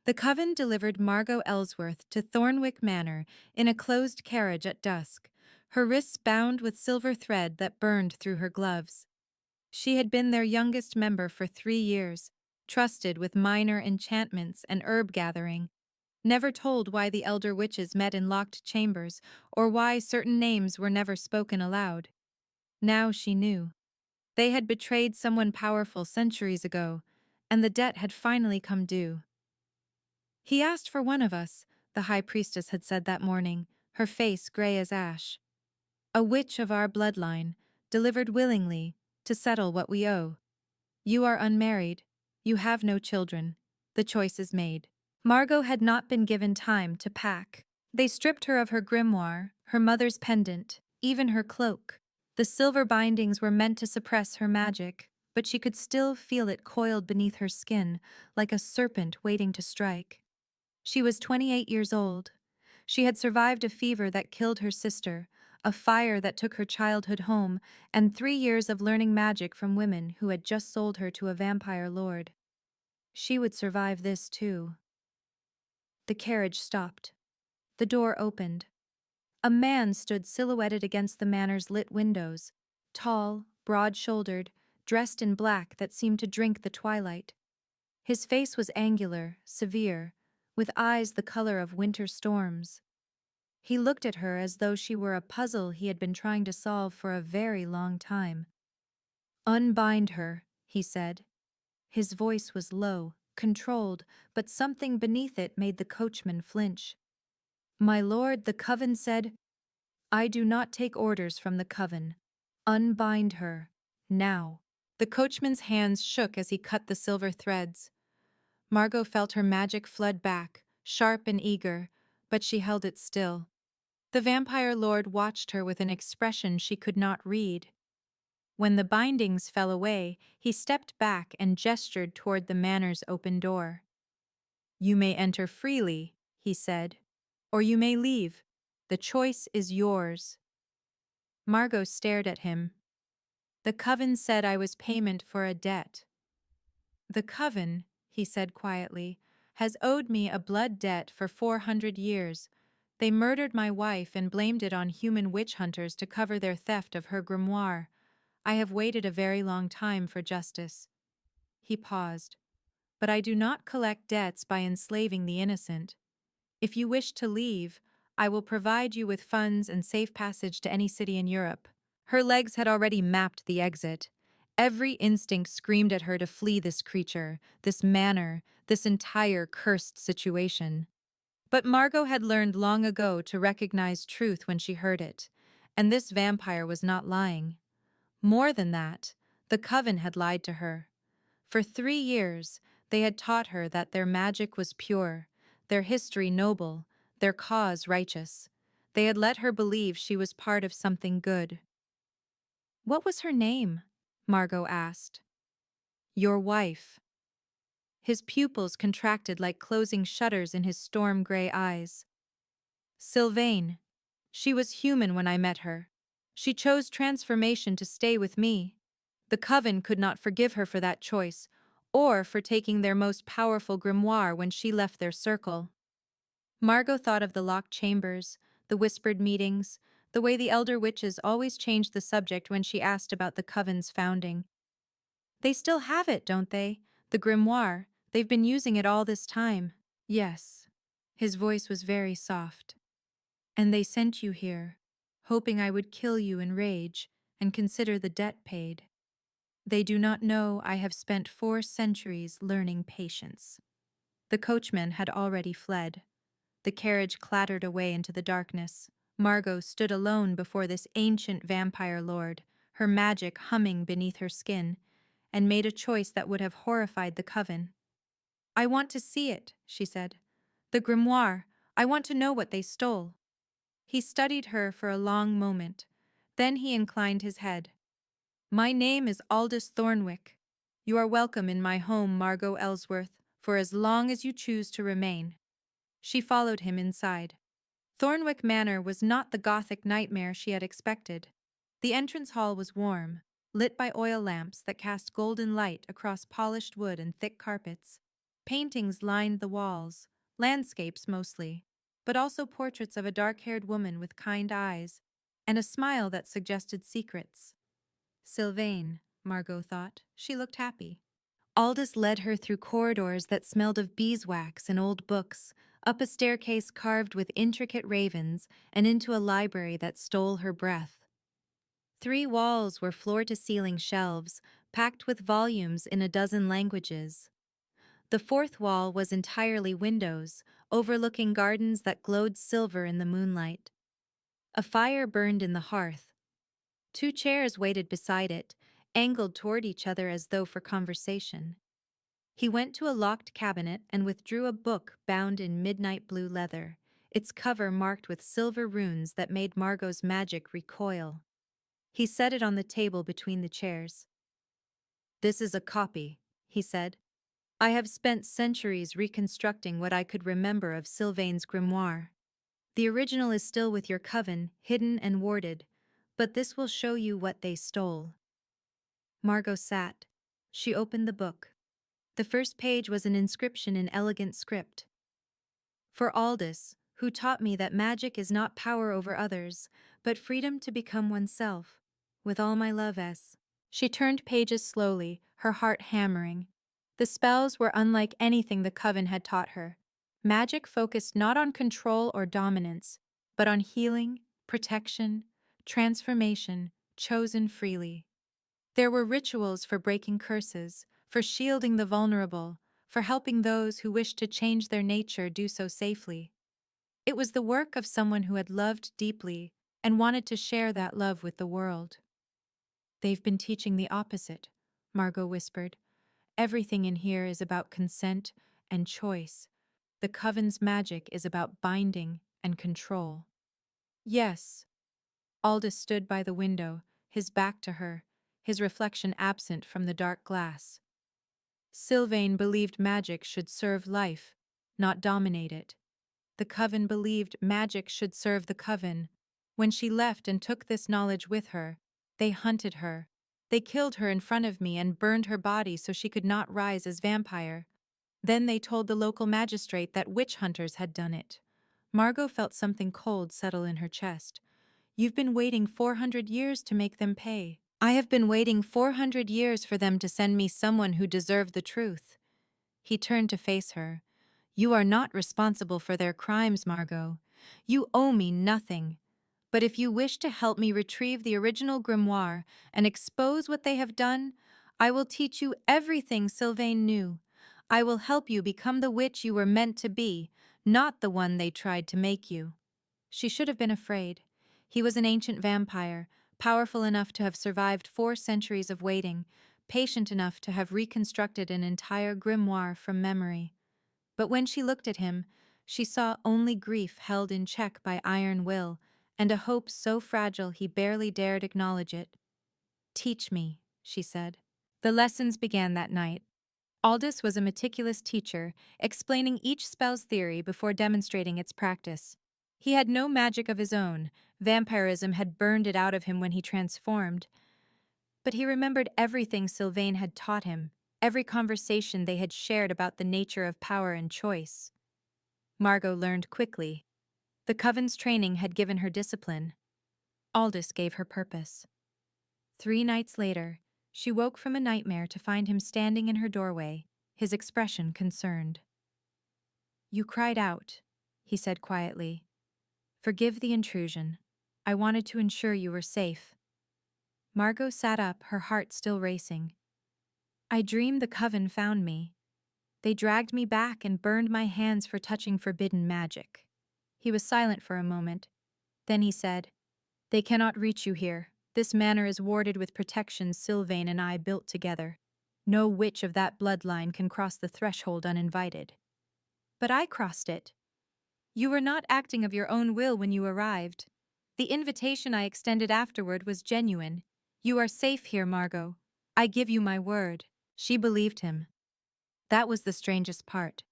The Coven delivered Margot Ellsworth to Thornwick Manor in a closed carriage at dusk, her wrists bound with silver thread that burned through her gloves. She had been their youngest member for 3 years, trusted with minor enchantments and herb gathering, never told why the elder witches met in locked chambers or why certain names were never spoken aloud. Now she knew. They had betrayed someone powerful centuries ago, and the debt had finally come due. "He asked for one of us," the high priestess had said that morning, her face gray as ash. "A witch of our bloodline, delivered willingly, to settle what we owe. You are unmarried. You have no children. The choice is made." Margot had not been given time to pack. They stripped her of her grimoire, her mother's pendant, even her cloak. The silver bindings were meant to suppress her magic, but she could still feel it coiled beneath her skin, like a serpent waiting to strike. She was 28 years old. She had survived a fever that killed her sister, a fire that took her childhood home, and 3 years of learning magic from women who had just sold her to a vampire lord. She would survive this too. The carriage stopped. The door opened. A man stood silhouetted against the manor's lit windows, tall, broad-shouldered, dressed in black that seemed to drink the twilight. His face was angular, severe, with eyes the color of winter storms. He looked at her as though she were a puzzle he had been trying to solve for a very long time. "Unbind her," he said. His voice was low, controlled, but something beneath it made the coachman flinch. "My lord," the coven said, "I do not take orders from the coven. Unbind her. Now." The coachman's hands shook as he cut the silver threads. Margot felt her magic flood back, sharp and eager, but she held it still. The vampire lord watched her with an expression she could not read. When the bindings fell away, he stepped back and gestured toward the manor's open door. "You may enter freely," he said, "or you may leave. The choice is yours." Margot stared at him. "The coven said I was payment for a debt." "The coven," he said quietly, "has owed me a blood debt for 400 years. They murdered my wife and blamed it on human witch hunters to cover their theft of her grimoire. I have waited a very long time for justice." He paused. "But I do not collect debts by enslaving the innocent. If you wish to leave, I will provide you with funds and safe passage to any city in Europe." Her legs had already mapped the exit. Every instinct screamed at her to flee this creature, this manor, this entire cursed situation. But Margot had learned long ago to recognize truth when she heard it, and this vampire was not lying. More than that, the coven had lied to her. For 3 years, they had taught her that their magic was pure, their history noble, their cause righteous. They had let her believe she was part of something good. "What was her name?" Margot asked. "Your wife." His pupils contracted like closing shutters in his storm-gray eyes. "Sylvain. She was human when I met her. She chose transformation to stay with me. The coven could not forgive her for that choice, or for taking their most powerful grimoire when she left their circle." Margot thought of the locked chambers, the whispered meetings, the way the elder witches always changed the subject when she asked about the coven's founding. "They still have it, don't they? The grimoire. They've been using it all this time." "Yes." His voice was very soft. "And they sent you here, hoping I would kill you in rage and consider the debt paid. They do not know I have spent 4 centuries learning patience." The coachman had already fled. The carriage clattered away into the darkness. Margot stood alone before this ancient vampire lord, her magic humming beneath her skin, and made a choice that would have horrified the coven. "I want to see it," she said. "The grimoire. I want to know what they stole." He studied her for a long moment. Then he inclined his head. "My name is Aldous Thornwick. You are welcome in my home, Margot Ellsworth, for as long as you choose to remain." She followed him inside. Thornwick Manor was not the Gothic nightmare she had expected. The entrance hall was warm, lit by oil lamps that cast golden light across polished wood and thick carpets. Paintings lined the walls, landscapes mostly, but also portraits of a dark-haired woman with kind eyes and a smile that suggested secrets. Sylvain, Margot thought. She looked happy. Aldous led her through corridors that smelled of beeswax and old books, up a staircase carved with intricate ravens, and into a library that stole her breath. 3 walls were floor-to-ceiling shelves, packed with volumes in a dozen languages. The 4th wall was entirely windows, overlooking gardens that glowed silver in the moonlight. A fire burned in the hearth. 2 chairs waited beside it, angled toward each other as though for conversation. He went to a locked cabinet and withdrew a book bound in midnight blue leather, its cover marked with silver runes that made Margot's magic recoil. He set it on the table between the chairs. "This is a copy," he said. "I have spent centuries reconstructing what I could remember of Sylvain's grimoire. The original is still with your coven, hidden and warded, but this will show you what they stole." Margot sat. She opened the book. The first page was an inscription in elegant script. "For Aldous, who taught me that magic is not power over others, but freedom to become oneself. With all my love, S." She turned pages slowly, her heart hammering. The spells were unlike anything the coven had taught her. Magic focused not on control or dominance, but on healing, protection, transformation, chosen freely. There were rituals for breaking curses, for shielding the vulnerable, for helping those who wished to change their nature do so safely. It was the work of someone who had loved deeply and wanted to share that love with the world. "They've been teaching the opposite," Margot whispered. "Everything in here is about consent and choice. The coven's magic is about binding and control." "Yes." Aldous stood by the window, his back to her, his reflection absent from the dark glass. "Sylvain believed magic should serve life, not dominate it. The coven believed magic should serve the coven. When she left and took this knowledge with her, they hunted her. They killed her in front of me and burned her body so she could not rise as vampire. Then they told the local magistrate that witch hunters had done it." Margot felt something cold settle in her chest. "You've been waiting 400 years to make them pay." "I have been waiting 400 years for them to send me someone who deserved the truth." He turned to face her. "You are not responsible for their crimes, Margot. You owe me nothing. But if you wish to help me retrieve the original grimoire and expose what they have done, I will teach you everything Sylvain knew. I will help you become the witch you were meant to be, not the one they tried to make you." She should have been afraid. He was an ancient vampire, powerful enough to have survived 4 centuries of waiting, patient enough to have reconstructed an entire grimoire from memory. But when she looked at him, she saw only grief held in check by iron will, and a hope so fragile he barely dared acknowledge it. "Teach me," she said. The lessons began that night. Aldous was a meticulous teacher, explaining each spell's theory before demonstrating its practice. He had no magic of his own. Vampirism had burned it out of him when he transformed. But he remembered everything Sylvain had taught him, every conversation they had shared about the nature of power and choice. Margot learned quickly. The coven's training had given her discipline. Aldous gave her purpose. 3 nights later, she woke from a nightmare to find him standing in her doorway, his expression concerned. "You cried out," he said quietly. "Forgive the intrusion. I wanted to ensure you were safe." Margot sat up, her heart still racing. "I dreamed the coven found me. They dragged me back and burned my hands for touching forbidden magic." He was silent for a moment. Then he said, "They cannot reach you here. This manor is warded with protections Sylvain and I built together. No witch of that bloodline can cross the threshold uninvited." "But I crossed it. You were not acting of your own will when you arrived. The invitation I extended afterward was genuine. You are safe here, Margot. I give you my word." She believed him. That was the strangest part.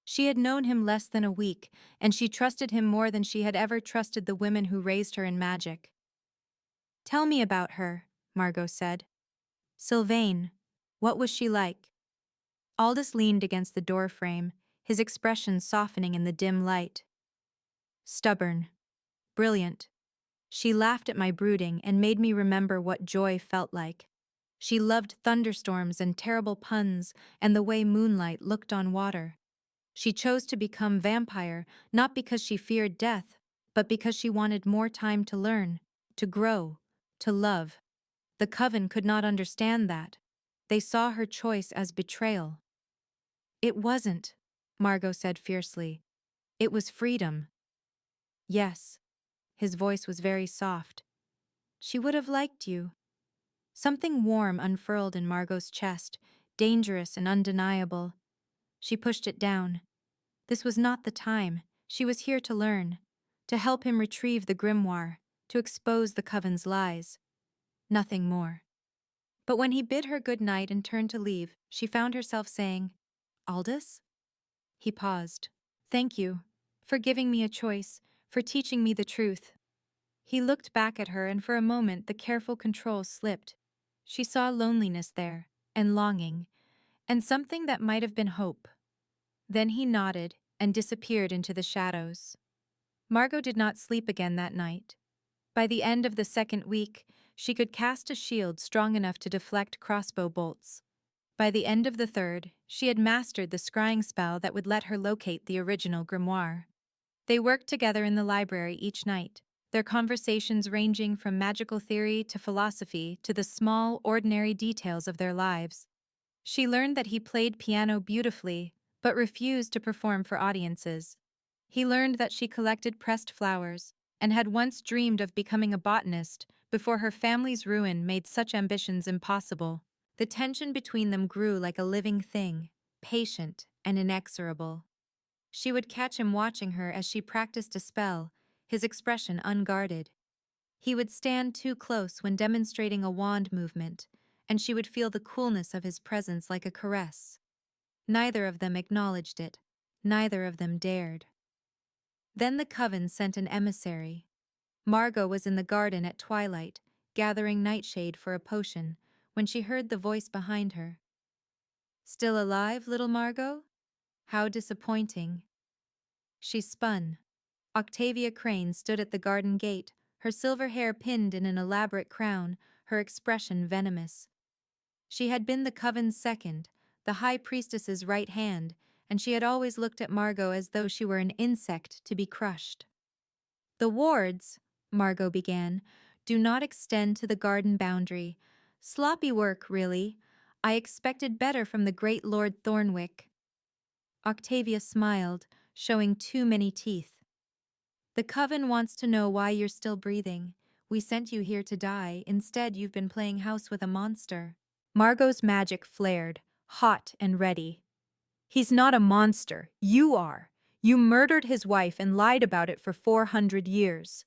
She had known him less than a week, and she trusted him more than she had ever trusted the women who raised her in magic. "Tell me about her," Margot said. "Sylvain, what was she like?" Aldous leaned against the door frame, his expression softening in the dim light. Stubborn. Brilliant. She laughed at my brooding and made me remember what joy felt like. She loved thunderstorms and terrible puns and the way moonlight looked on water. She chose to become vampire not because she feared death, but because she wanted more time to learn, to grow, to love. The Coven could not understand that. They saw her choice as betrayal. It wasn't, Margot said fiercely. It was freedom. Yes. His voice was very soft. She would have liked you. Something warm unfurled in Margot's chest, dangerous and undeniable. She pushed it down. This was not the time. She was here to learn, to help him retrieve the grimoire, to expose the Coven's lies. Nothing more. But when he bid her good night and turned to leave, she found herself saying, "Aldous?" He paused. "Thank you. For giving me a choice, for teaching me the truth." He looked back at her and for a moment the careful control slipped. She saw loneliness there, and longing, and something that might have been hope. Then he nodded and disappeared into the shadows. Margot did not sleep again that night. By the end of the second week, she could cast a shield strong enough to deflect crossbow bolts. By the end of the third, she had mastered the scrying spell that would let her locate the original grimoire. They worked together in the library each night, their conversations ranging from magical theory to philosophy to the small, ordinary details of their lives. She learned that he played piano beautifully, but refused to perform for audiences. He learned that she collected pressed flowers, and had once dreamed of becoming a botanist before her family's ruin made such ambitions impossible. The tension between them grew like a living thing, patient and inexorable. She would catch him watching her as she practiced a spell, his expression unguarded. He would stand too close when demonstrating a wand movement, and she would feel the coolness of his presence like a caress. Neither of them acknowledged it. Neither of them dared. Then the Coven sent an emissary. Margot was in the garden at twilight, gathering nightshade for a potion, when she heard the voice behind her. "Still alive, little Margot? How disappointing." She spun. Octavia Crane stood at the garden gate, her silver hair pinned in an elaborate crown, her expression venomous. She had been the Coven's second, the High Priestess's right hand, and she had always looked at Margot as though she were an insect to be crushed. "The wards," Margot began, "do not extend to the garden boundary. Sloppy work, really. I expected better from the great Lord Thornwick." Octavia smiled, showing too many teeth. "The Coven wants to know why you're still breathing. We sent you here to die. Instead, you've been playing house with a monster." Margot's magic flared, hot and ready. "He's not a monster. You are. You murdered his wife and lied about it for 400 years.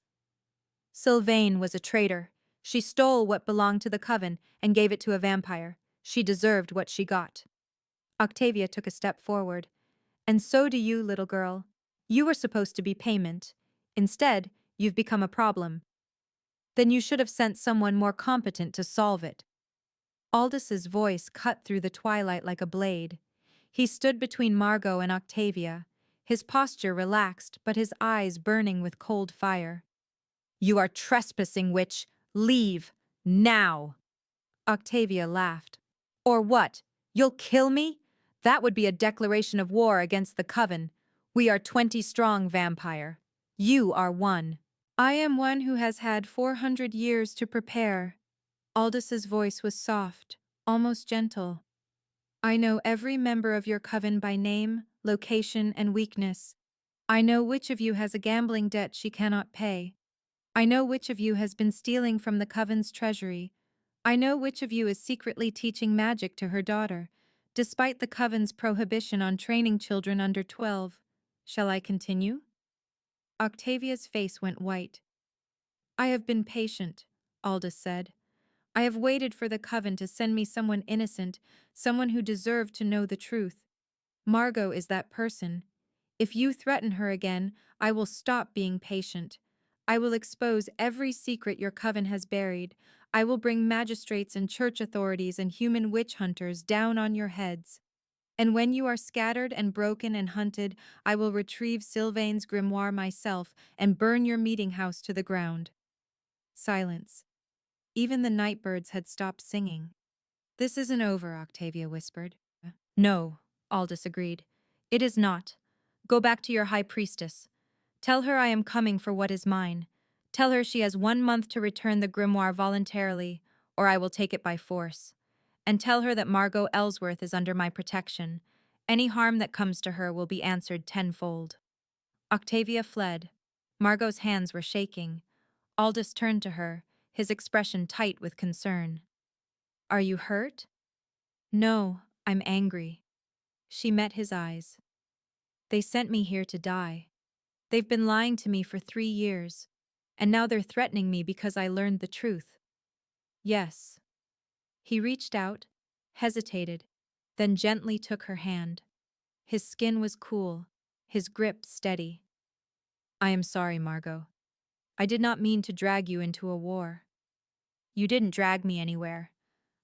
Sylvain was a traitor. She stole what belonged to the Coven and gave it to a vampire. She deserved what she got." Octavia took a step forward. "And so do you, little girl. You were supposed to be payment. Instead, you've become a problem. Then you should have sent someone more competent to solve it." Aldous' voice cut through the twilight like a blade. He stood between Margot and Octavia, his posture relaxed but his eyes burning with cold fire. "You are trespassing, witch. Leave. Now." Octavia laughed. "Or what? You'll kill me? That would be a declaration of war against the Coven. We are 20 strong, vampire. You are one." "I am one who has had 400 years to prepare." Aldous' voice was soft, almost gentle. "I know every member of your Coven by name, location, and weakness. I know which of you has a gambling debt she cannot pay. I know which of you has been stealing from the Coven's treasury. I know which of you is secretly teaching magic to her daughter, despite the Coven's prohibition on training children under 12. Shall I continue?" Octavia's face went white. "I have been patient," Aldous said. "I have waited for the Coven to send me someone innocent, someone who deserved to know the truth. Margot is that person. If you threaten her again, I will stop being patient. I will expose every secret your Coven has buried. I will bring magistrates and church authorities and human witch hunters down on your heads." And when you are scattered and broken and hunted, I will retrieve Sylvain's grimoire myself and burn your meeting house to the ground. Silence. Even the night birds had stopped singing. This isn't over, Octavia whispered. No, Aldous agreed. It is not. Go back to your high priestess. Tell her I am coming for what is mine. Tell her she has 1 month to return the grimoire voluntarily, or I will take it by force. And tell her that Margot Ellsworth is under my protection. Any harm that comes to her will be answered tenfold. Octavia fled. Margot's hands were shaking. Aldous turned to her, his expression tight with concern. Are you hurt? No, I'm angry. She met his eyes. They sent me here to die. They've been lying to me for 3 years, and now they're threatening me because I learned the truth. Yes. He reached out, hesitated, then gently took her hand. His skin was cool, his grip steady. I am sorry, Margot. I did not mean to drag you into a war. You didn't drag me anywhere.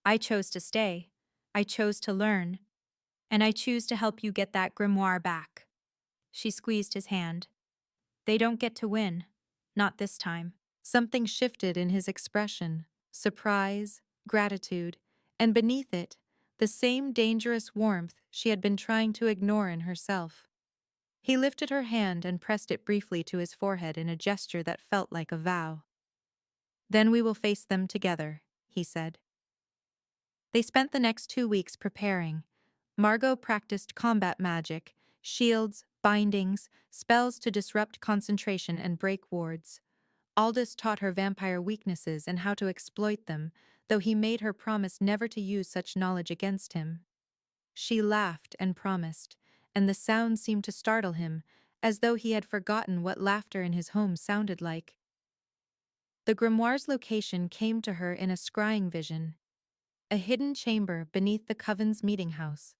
I chose to stay. I chose to learn. And I choose to help you get that grimoire back. She squeezed his hand. They don't get to win. Not this time. Something shifted in his expression. Surprise, gratitude, and beneath it, the same dangerous warmth she had been trying to ignore in herself. He lifted her hand and pressed it briefly to his forehead in a gesture that felt like a vow. Then we will face them together, he said. They spent the next 2 weeks preparing. Margot practiced combat magic, shields, bindings, spells to disrupt concentration and break wards. Aldous taught her vampire weaknesses and how to exploit them, though he made her promise never to use such knowledge against him. She laughed and promised, and the sound seemed to startle him, as though he had forgotten what laughter in his home sounded like. The grimoire's location came to her in a scrying vision. A hidden chamber beneath the Coven's meeting house,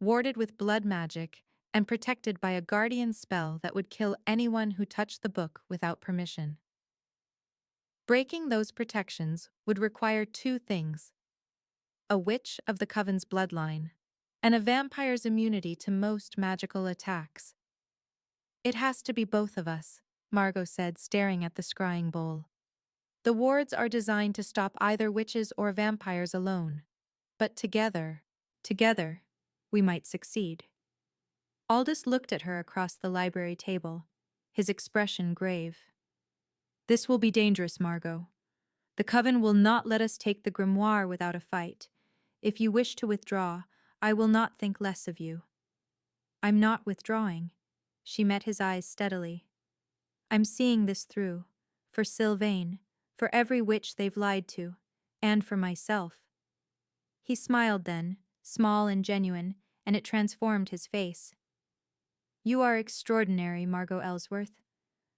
warded with blood magic and protected by a guardian spell that would kill anyone who touched the book without permission. Breaking those protections would require 2 things: a witch of the Coven's bloodline, and a vampire's immunity to most magical attacks. It has to be both of us, Margot said, staring at the scrying bowl. The wards are designed to stop either witches or vampires alone. But together, we might succeed. Aldous looked at her across the library table, his expression grave. This will be dangerous, Margot. The Coven will not let us take the grimoire without a fight. If you wish to withdraw, I will not think less of you. I'm not withdrawing. She met his eyes steadily. I'm seeing this through. For Sylvain, for every witch they've lied to, and for myself. He smiled then, small and genuine, and it transformed his face. You are extraordinary, Margot Ellsworth.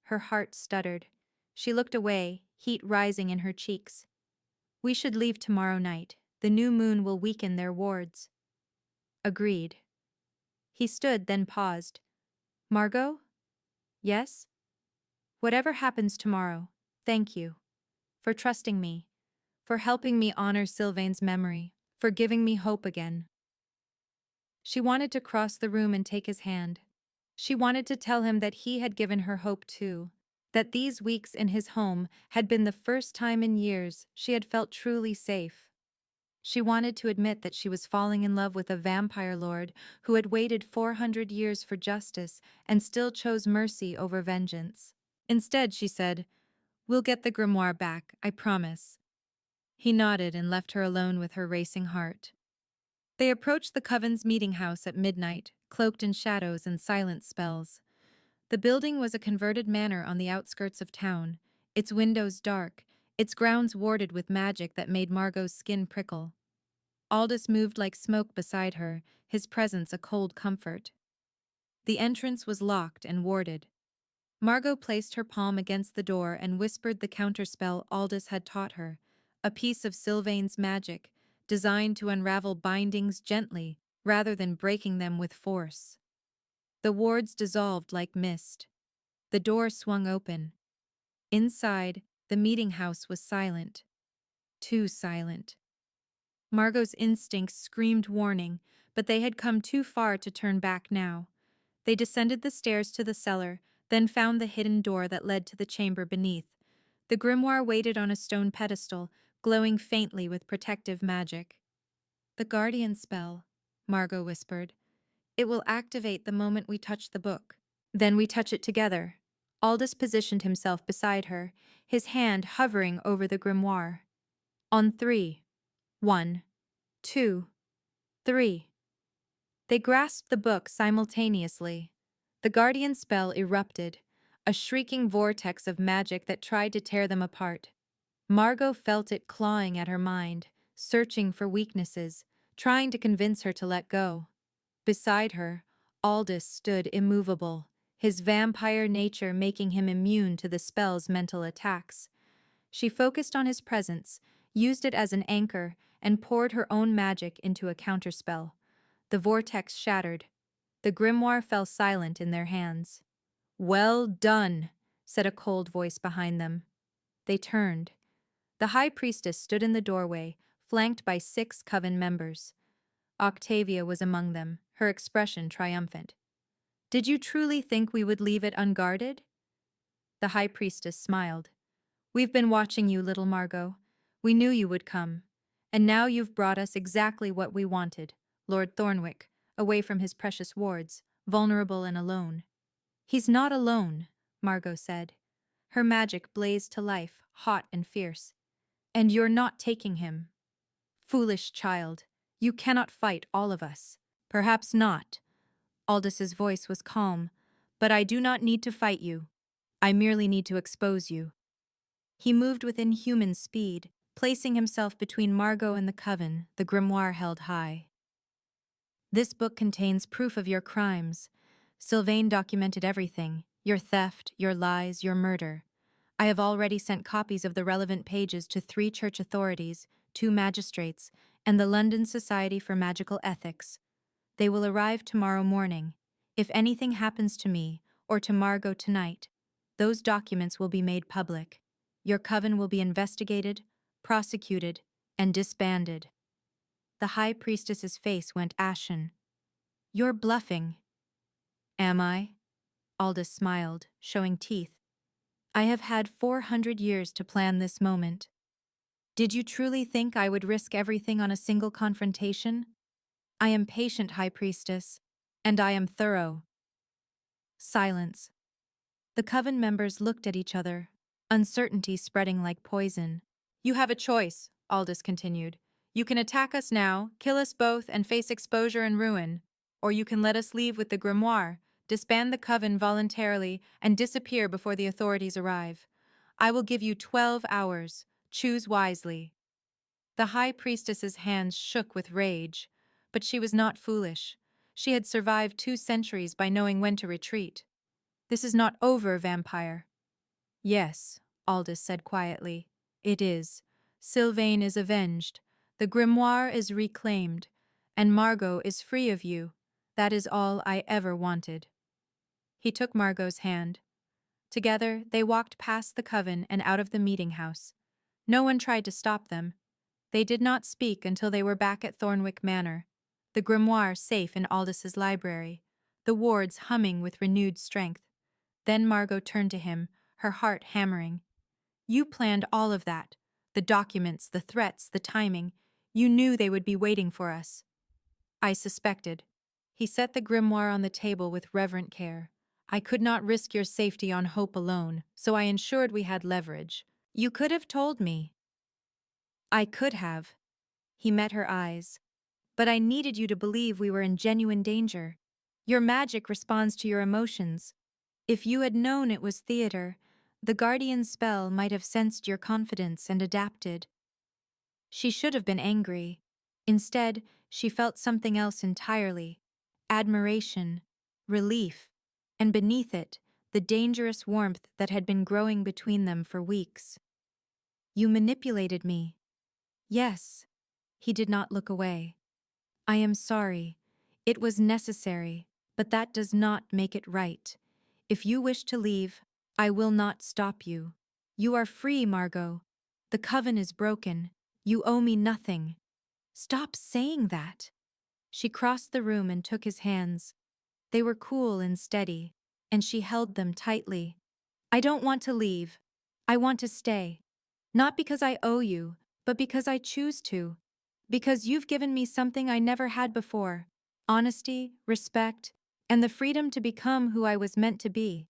Her heart stuttered. She looked away, heat rising in her cheeks. We should leave tomorrow night. The new moon will weaken their wards. Agreed. He stood, then paused. Margot? Yes? Whatever happens tomorrow, thank you. For trusting me. For helping me honor Sylvain's memory. For giving me hope again. She wanted to cross the room and take his hand. She wanted to tell him that he had given her hope too. That these weeks in his home had been the first time in years she had felt truly safe. She wanted to admit that she was falling in love with a vampire lord who had waited 400 years for justice and still chose mercy over vengeance. Instead, she said, "We'll get the grimoire back, I promise." He nodded and left her alone with her racing heart. They approached the Coven's meeting house at midnight, cloaked in shadows and silent spells. The building was a converted manor on the outskirts of town, its windows dark, its grounds warded with magic that made Margot's skin prickle. Aldous moved like smoke beside her, his presence a cold comfort. The entrance was locked and warded. Margot placed her palm against the door and whispered the counterspell Aldous had taught her, a piece of Sylvain's magic, designed to unravel bindings gently rather than breaking them with force. The wards dissolved like mist. The door swung open. Inside, the meeting house was silent. Too silent. Margot's instincts screamed warning, but they had come too far to turn back now. They descended the stairs to the cellar, then found the hidden door that led to the chamber beneath. The grimoire waited on a stone pedestal, glowing faintly with protective magic. "The guardian spell," Margot whispered. "It will activate the moment we touch the book. Then we touch it together." Aldous positioned himself beside her, his hand hovering over the grimoire. "On three. 1, 2, 3." They grasped the book simultaneously. The guardian spell erupted, a shrieking vortex of magic that tried to tear them apart. Margot felt it clawing at her mind, searching for weaknesses, trying to convince her to let go. Beside her, Aldous stood immovable, his vampire nature making him immune to the spell's mental attacks. She focused on his presence, used it as an anchor, and poured her own magic into a counterspell. The vortex shattered. The grimoire fell silent in their hands. "Well done," said a cold voice behind them. They turned. The high priestess stood in the doorway, flanked by 6 coven members. Octavia was among them, her expression triumphant. "Did you truly think we would leave it unguarded?" The high priestess smiled. "We've been watching you, little Margot. We knew you would come. And now you've brought us exactly what we wanted, Lord Thornwick, away from his precious wards, vulnerable and alone." "He's not alone," Margot said. Her magic blazed to life, hot and fierce. "And you're not taking him. Foolish child, you cannot fight all of us." "Perhaps not." Aldous' voice was calm. "But I do not need to fight you. I merely need to expose you." He moved with inhuman speed, placing himself between Margot and the coven, the grimoire held high. "This book contains proof of your crimes. Sylvain documented everything, your theft, your lies, your murder. I have already sent copies of the relevant pages to 3 church authorities, 2 magistrates, and the London Society for Magical Ethics. They will arrive tomorrow morning. If anything happens to me, or to Margot tonight, those documents will be made public. Your coven will be investigated, prosecuted, and disbanded." The high priestess's face went ashen. "You're bluffing." "Am I?" Aldous smiled, showing teeth. "I have had 400 years to plan this moment. Did you truly think I would risk everything on a single confrontation? I am patient, High Priestess, and I am thorough." Silence. The coven members looked at each other, uncertainty spreading like poison. "You have a choice," Aldous continued. "You can attack us now, kill us both, and face exposure and ruin. Or you can let us leave with the grimoire, disband the coven voluntarily, and disappear before the authorities arrive. I will give you 12 hours. Choose wisely." The high priestess's hands shook with rage, but she was not foolish. She had survived 2 centuries by knowing when to retreat. "This is not over, vampire." "Yes," Aldous said quietly. "It is. Sylvain is avenged. The grimoire is reclaimed. And Margot is free of you. That is all I ever wanted." He took Margot's hand. Together, they walked past the coven and out of the meeting house. No one tried to stop them. They did not speak until they were back at Thornwick Manor, the grimoire safe in Aldous' library, the wards humming with renewed strength. Then Margot turned to him, her heart hammering. "You planned all of that. The documents, the threats, the timing. You knew they would be waiting for us." "I suspected." He set the grimoire on the table with reverent care. "I could not risk your safety on hope alone, so I ensured we had leverage. You could have told me." "I could have." He met her eyes. "But I needed you to believe we were in genuine danger. Your magic responds to your emotions. If you had known it was theater, the guardian spell might have sensed your confidence and adapted." She should have been angry. Instead, she felt something else entirely: admiration, relief, and beneath it, the dangerous warmth that had been growing between them for weeks. "You manipulated me." "Yes." He did not look away. "I am sorry. It was necessary, but that does not make it right. If you wish to leave, I will not stop you. You are free, Margot. The coven is broken. You owe me nothing." "Stop saying that." She crossed the room and took his hands. They were cool and steady, and she held them tightly. I don't want to leave. I want to stay. Not because I owe you, but because I choose to. Because you've given me something I never had before: honesty, respect, and the freedom to become who I was meant to be.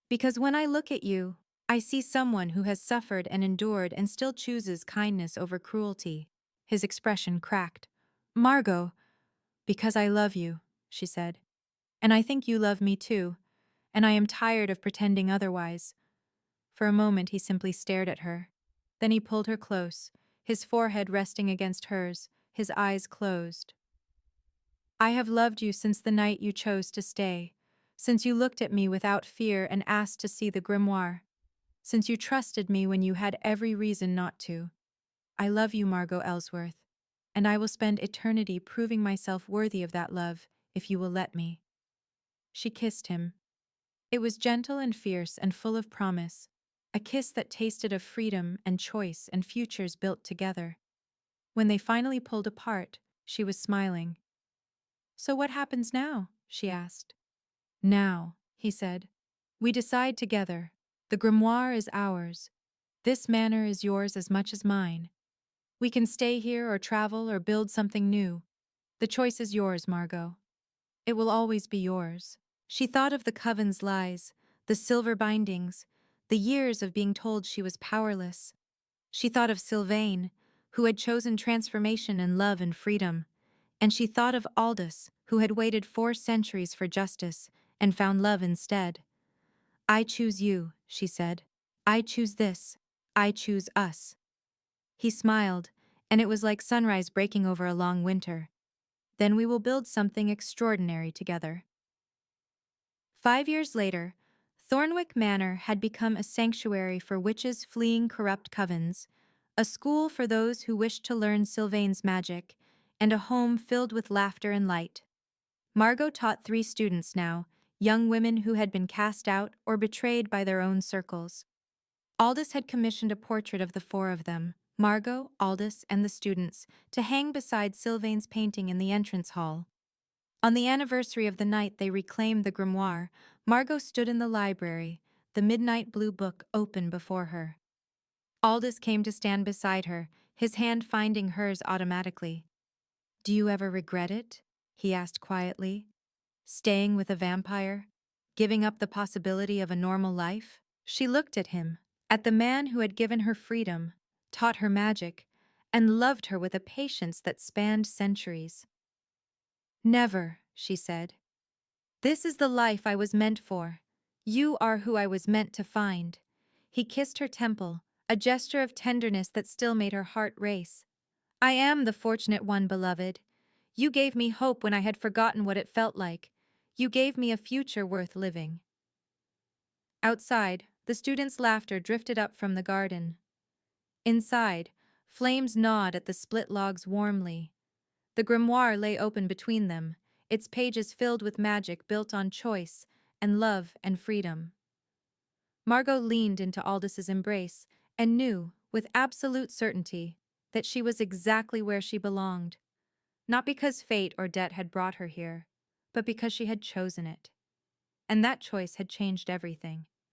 Because when I look at you, I see someone who has suffered and endured and still chooses kindness over cruelty. His expression cracked. Margot, because I love you, she said. And I think you love me too, and I am tired of pretending otherwise. For a moment he simply stared at her. Then he pulled her close, his forehead resting against hers, his eyes closed. I have loved you since the night you chose to stay, since you looked at me without fear and asked to see the grimoire, since you trusted me when you had every reason not to. I love you, Margot Ellsworth, and I will spend eternity proving myself worthy of that love, if you will let me. She kissed him. It was gentle and fierce and full of promise, a kiss that tasted of freedom and choice and futures built together. When they finally pulled apart, she was smiling. So what happens now? She asked. Now, he said. We decide together. The grimoire is ours. This manor is yours as much as mine. We can stay here or travel or build something new. The choice is yours, Margot. It will always be yours. She thought of the coven's lies, the silver bindings, the years of being told she was powerless. She thought of Sylvain, who had chosen transformation and love and freedom. And she thought of Aldous, who had waited 4 centuries for justice and found love instead. I choose you, she said. I choose this. I choose us. He smiled, and it was like sunrise breaking over a long winter. Then we will build something extraordinary together. 5 years later, Thornwick Manor had become a sanctuary for witches fleeing corrupt covens, a school for those who wished to learn Sylvain's magic, and a home filled with laughter and light. Margot taught 3 students now, young women who had been cast out or betrayed by their own circles. Aldous had commissioned a portrait of the 4 of them, Margot, Aldous, and the students, to hang beside Sylvain's painting in the entrance hall. On the anniversary of the night they reclaimed the grimoire, Margot stood in the library, the midnight blue book open before her. Aldous came to stand beside her, his hand finding hers automatically. Do you ever regret it? He asked quietly. Staying with a vampire? Giving up the possibility of a normal life? She looked at him, at the man who had given her freedom, taught her magic, and loved her with a patience that spanned centuries. Never, she said. This is the life I was meant for. You are who I was meant to find. He kissed her temple, a gesture of tenderness that still made her heart race. I am the fortunate one, beloved. You gave me hope when I had forgotten what it felt like. You gave me a future worth living. Outside, the students' laughter drifted up from the garden. Inside, flames gnawed at the split logs warmly. The grimoire lay open between them, its pages filled with magic built on choice and love and freedom. Margot leaned into Aldous' embrace and knew, with absolute certainty, that she was exactly where she belonged. Not because fate or debt had brought her here, but because she had chosen it. And that choice had changed everything.